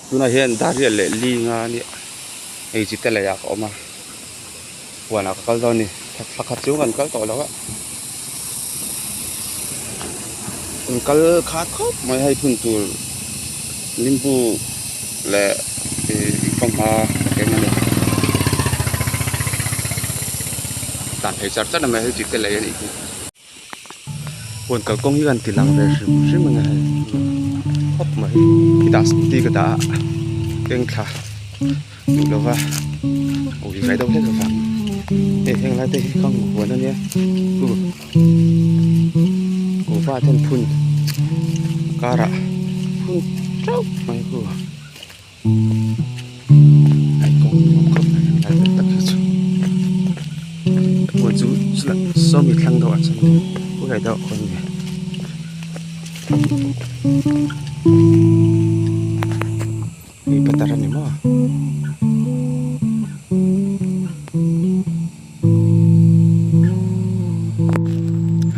tuna hian daria le li nga ni ei chi te le ya ko ma wana ka kal doni thakhat chu kan kal to lawa kal khat khop mai hai phun tur limbu le phong ha ke ngani tan thei char char na mai chi te le ni pon kal kong hi kan tilang ve rim ma hai hop mai ki das ti ka da teng kha du lo wa o hi kai đâu hết rồi phạm để heng lại đây không buồn nữa nhé o va thân phun cara phun trâu mày ai cũng không này lại tất cả chú buồn chú là so bị thăng độ xong có cái đó còn gì ini petaran ni mah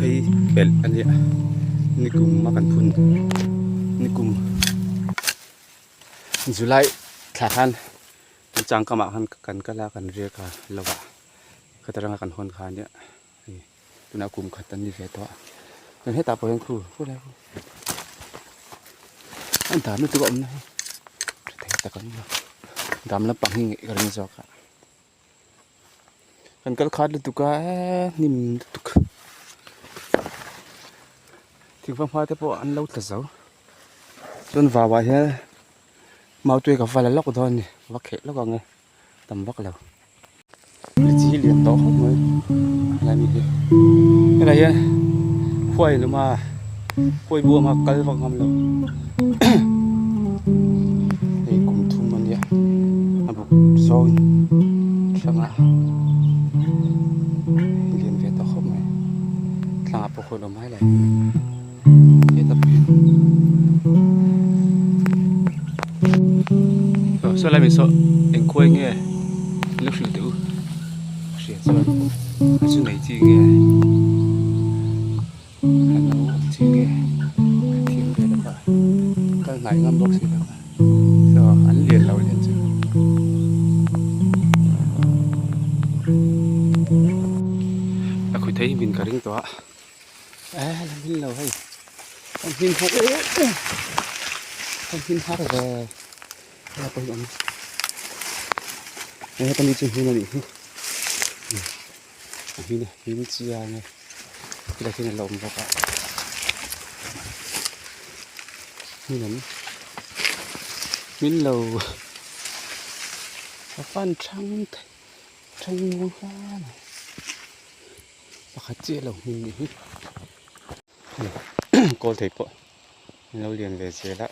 hey bel ani ni kum makan phun ni kum July thahan chang kama han kan kala kan re ka lawa khataranga kan hon kha ne tuna kum khatan ni ve to kan heta po yang khu la an ta mi tu om na ta kan dam la pang hi kan zo ka kan kal khat tu ka nim tu thing phang pha te po an lo ta zo chon wa wa he mau tui ka fa la lok don ni wa khe lo ka nge tam bak lo li chi lian to ho mai la mi he la ya khoi lu ma khoi bu ma kal wa ngam lo rồi sang à liền về tao không này sang áp khối đồng hai này để tập rồi sau này mình sợ anh khôi nghe lúc sử tử sẽ rồi cái này chỉ nghe hello chỉ nghe thêm về đó phải cái này ngâm bốc xí đó rồi anh liền lâu liền chứ thấy mình cả đứng tọa là mình lâu hay con hin hát về là tôi còn này con đi chơi hin là gì hin chia này cái là khi này lồng ra cả hin lắm min lâu phan trăng muôn hoa này khát chia lòng mình đi cô thấy bộ lâu liền về xe đã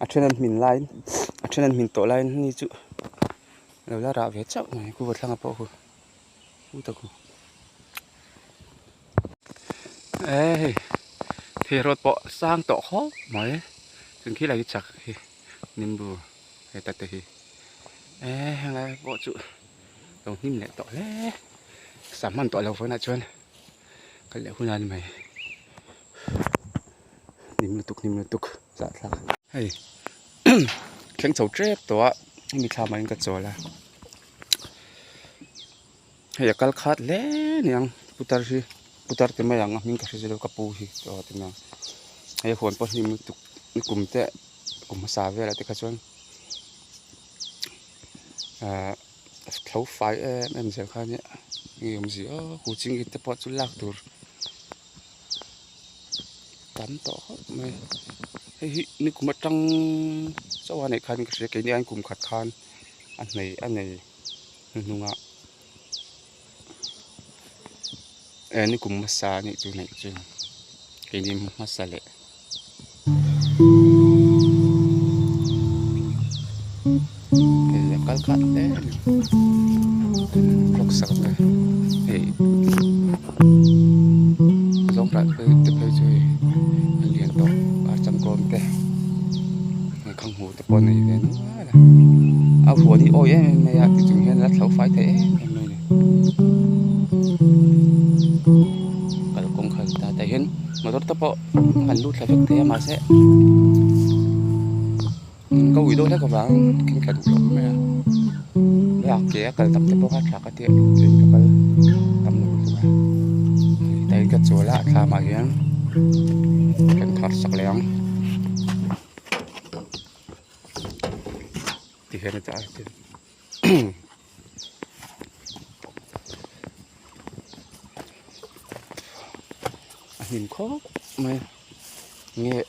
trên mình line trên mình tổ line như chú lâu là rạo về chậm này khu vực thang bộ khu tập thì rồi bộ sang tổ khó mớiถึงที่ไหนจักนิมบูไอ้ตัดเตะอะไรbộ trụตรงนี้เนี่ยต่อแล้ว3 วันต่อเราphải là chôn cái lẽ hôm nay mày nimm lu tuk dạ là hay khen chầu trépตัวมีข้าวมันก็จ่อละhay kal khat le niang putar te mayang min ka selo kapu hi to te na hay hon po nimm lu tuk ni kum te kum sa ve la te ka chon thấu phái em sẽ khai nhé nhiều gì khu chính cái tập chú lạc đồ tắm tỏ mày hayนี่cũng mất trăng sau này khai cái này anh cũng khát khan anh này nung ạนี่cũng massage này chú cái này massage lệ kal khat le lok sak le hey giống ra tới tập hơi chơi liền đó 300 con ke ngày không ngủ tập con này về nó là áo phủa thì ôi em mày thì chúng hen rất xấu phải thế em nói này kalau kong khơi ta thấy hen mà thốt tập bộ ăn lút là việc thế mà sẽ có ủy đôi đấy các bạn kinh cả đủ lắm mà bây giờ kia cái tập tập bộ hát ra cái tiệm trên cái tập lút rồi đây cái chỗ lạ thà mà hiền cái thắt sắc lẹng thì hiện tại nhìn khó mày nghe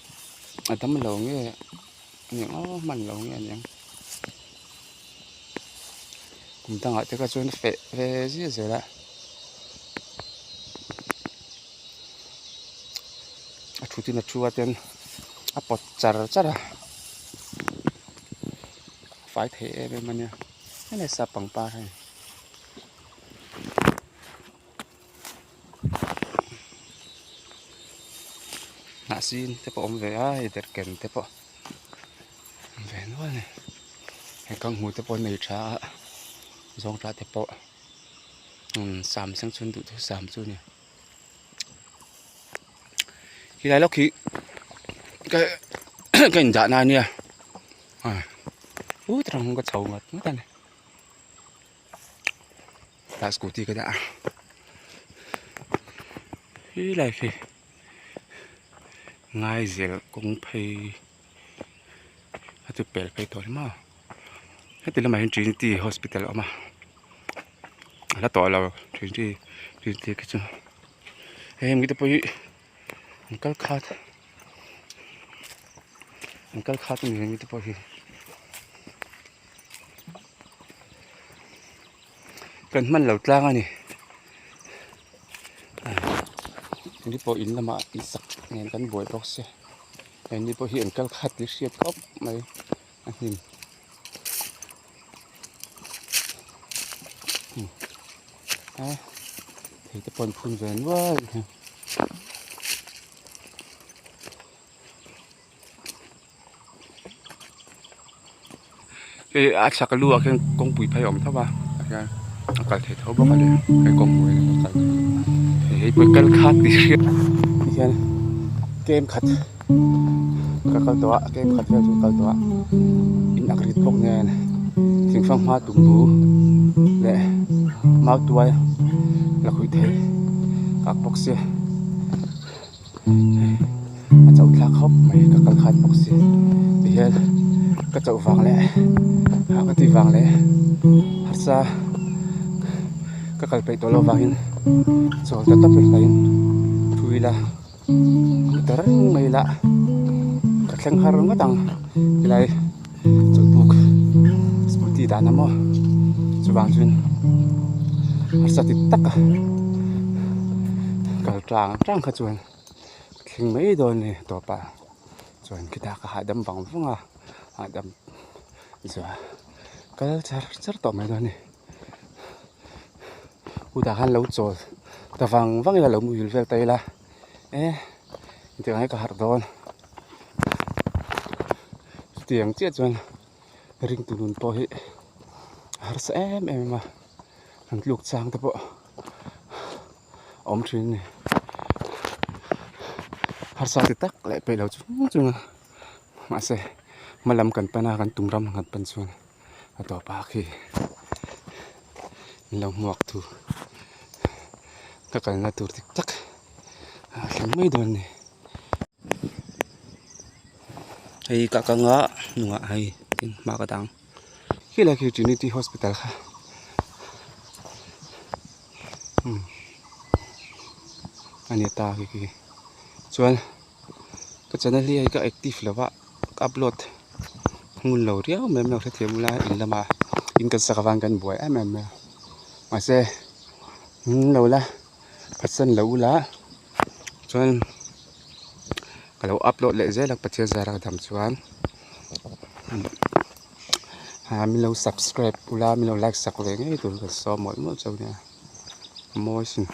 ở tấm mình lầu nghe những mình lầu nghe những cũng đang ở cái chỗ nó về gì rồi đó chú tin là chú tên à bọt chả à phải thế bên mình nha cái này sập bằng pa này nãy xin thế bộ về ai để kèm thế bộ về nữa này hay con ngủ thế bộ này trả dòng ra thế bộ sắm sang xuân tụi tôi sắm xuân nè khi này lúc khi cái cái dạ này nè ui thằng có chầu ngọt mất này ta scooty cái đã khi này khi ngay giờ cũng phải tôi bèn phải thôi mà cái tiền là mày Trinity Hospital mà là tội là Trinity cái chứ em nghĩ tới Uncle Cut mình nghĩ tới cần mình lẩu trang anh nè đi bộ in là mà ít sắc nghe cần buổi bóc xe em đi bộ hiện Uncle Cut đi xếp cốc mày anh nhìn thì cái phần phun vén quá cái ác sạc lúa cái con bụi phải ẩm tháo ba cái thể tháo bớt cái cái con bụi này cái bụi cắt khát đi cái kem khát các con toa kem khát theo chúng con toa in ác rít bốc nghe tiếng phong hoa tùng bú lệ máu tuai là khối thế các bốc xe cháu lạc khóc mấy các con khát bốc xe thì các cháu vàng lẽ cái tí vàng lẽ hạt xa các cái bể tổ lo vàng rồi ta tập bên lain thui là terang mấy lạ các khang harung cái tang lại chụp buk seperti dana mo subang jun hạt xa tít tắc cả trang cái chuan khinh mấy đôi này tổ bà chuan kita cái hạt đâm vàng vung hạt đâm giờ cái chả tỏ mấy đôi này ta han lâu rồi ta vàng là lâu mùi về tay là tiếng ấy có hạt đòn tiếng chết rồi ring từ luôn po hết hạt sẽ em mà hàng lục sang tập bộ ống trên này hạt sao thì tắc lại phải lâu chung mà sẽ mà làm cần pana cần tung ram cần pan xuân atau apa khi lòng waktu kakak ngatur tiktak mấy đồn này hay kakak nggak hay tin maka tang khi là khi Trinity Hospital kha anh ta cái chuan cái channel này cái active là vợ upload nguồn lâu riêng mềm nào sẽ thêm là in là mà in cái sạc vàng gần buổi mềm mà xe lâu là phát sinh lâu là cho nên kalau upload lại dễ là bắt chia ra làm chuan mình lâu subscribe ula mình lâu like sạc về ngay từ số mỗi mỗi châu nha mỗi xin